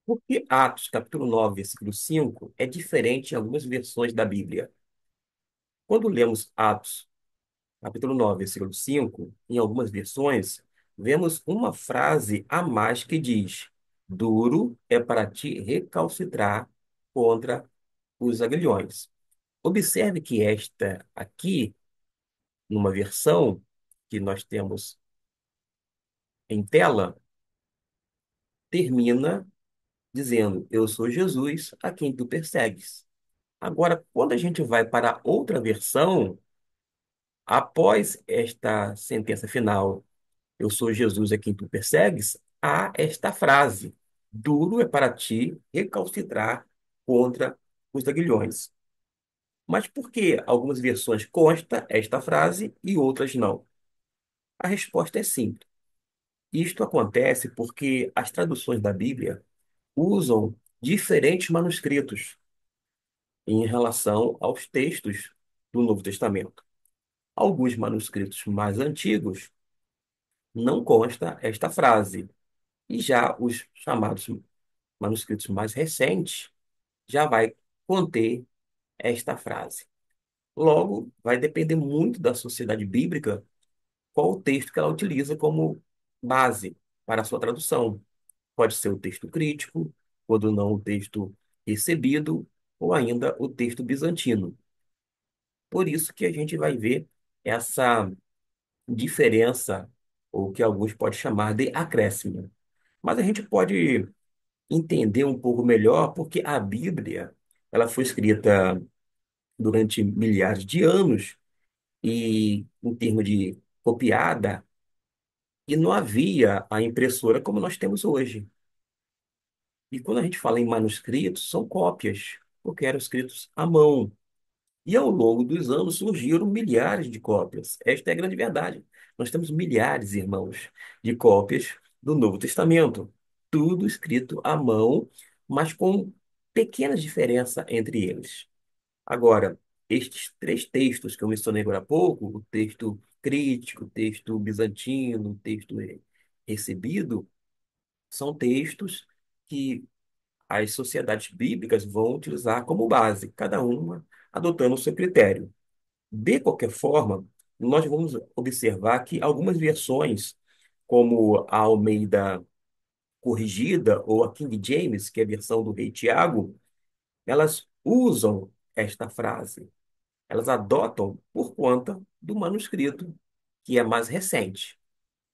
Porque Atos, capítulo 9, versículo 5, é diferente em algumas versões da Bíblia. Quando lemos Atos, capítulo 9, versículo 5, em algumas versões, vemos uma frase a mais que diz: Duro é para ti recalcitrar contra os aguilhões. Observe que esta aqui, numa versão que nós temos em tela, termina dizendo: Eu sou Jesus, a quem tu persegues. Agora, quando a gente vai para outra versão, após esta sentença final, eu sou Jesus a quem tu persegues, há esta frase: Duro é para ti recalcitrar contra os aguilhões. Mas por que algumas versões consta esta frase e outras não? A resposta é simples. Isto acontece porque as traduções da Bíblia usam diferentes manuscritos em relação aos textos do Novo Testamento. Alguns manuscritos mais antigos não consta esta frase, e já os chamados manuscritos mais recentes já vai conter esta frase. Logo, vai depender muito da sociedade bíblica qual o texto que ela utiliza como base para a sua tradução. Pode ser o texto crítico, quando não o texto recebido, ou ainda o texto bizantino. Por isso que a gente vai ver essa diferença, ou que alguns podem chamar de acréscimo. Mas a gente pode entender um pouco melhor porque a Bíblia, ela foi escrita durante milhares de anos e em termos de copiada, e não havia a impressora como nós temos hoje. E quando a gente fala em manuscritos, são cópias, porque eram escritos à mão. E ao longo dos anos surgiram milhares de cópias. Esta é a grande verdade. Nós temos milhares, irmãos, de cópias do Novo Testamento. Tudo escrito à mão, mas com pequenas diferenças entre eles. Agora, estes três textos que eu mencionei agora há pouco, o texto crítico, o texto bizantino, o texto recebido, são textos que as sociedades bíblicas vão utilizar como base, cada uma adotando o seu critério. De qualquer forma, nós vamos observar que algumas versões, como a Almeida Corrigida ou a King James, que é a versão do Rei Tiago, elas usam esta frase. Elas adotam por conta do manuscrito, que é mais recente.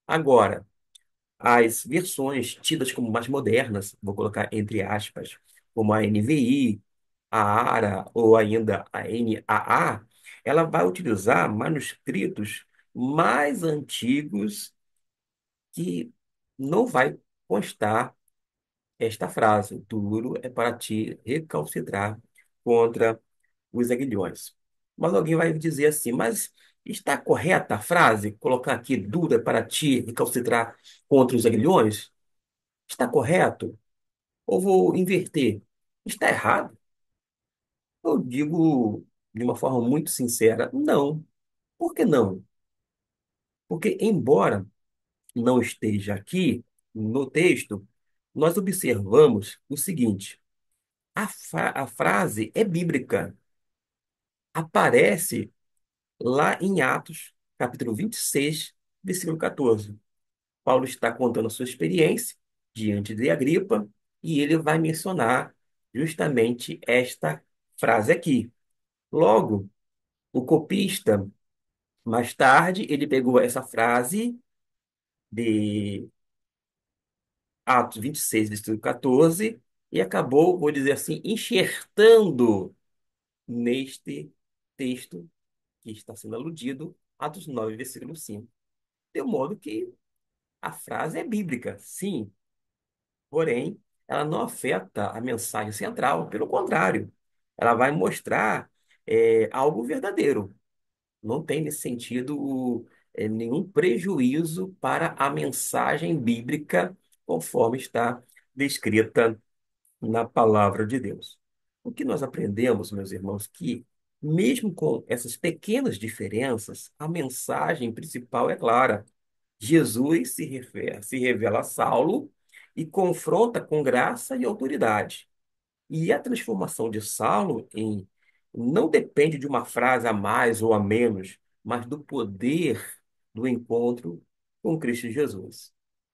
Agora, as versões tidas como mais modernas, vou colocar entre aspas, como a NVI, a ARA ou ainda a NAA, ela vai utilizar manuscritos mais antigos que não vai constar esta frase: duro é para ti recalcitrar contra os aguilhões. Mas alguém vai dizer assim, mas está correta a frase? Colocar aqui duro é para ti recalcitrar contra os aguilhões? Está correto? Ou vou inverter? Está errado? Eu digo de uma forma muito sincera, não. Por que não? Porque, embora não esteja aqui no texto, nós observamos o seguinte: a frase é bíblica, aparece lá em Atos, capítulo 26, versículo 14. Paulo está contando a sua experiência diante de Agripa e ele vai mencionar justamente esta frase aqui. Logo, o copista, mais tarde, ele pegou essa frase de Atos 26, versículo 14, e acabou, vou dizer assim, enxertando neste texto que está sendo aludido, Atos 9, versículo 5. De modo que a frase é bíblica, sim, porém, ela não afeta a mensagem central, pelo contrário, ela vai mostrar algo verdadeiro. Não tem nesse sentido nenhum prejuízo para a mensagem bíblica, conforme está descrita na palavra de Deus. O que nós aprendemos, meus irmãos, que mesmo com essas pequenas diferenças, a mensagem principal é clara. Jesus se revela a Saulo e confronta com graça e autoridade. E a transformação de Saulo não depende de uma frase a mais ou a menos, mas do poder do encontro com Cristo Jesus.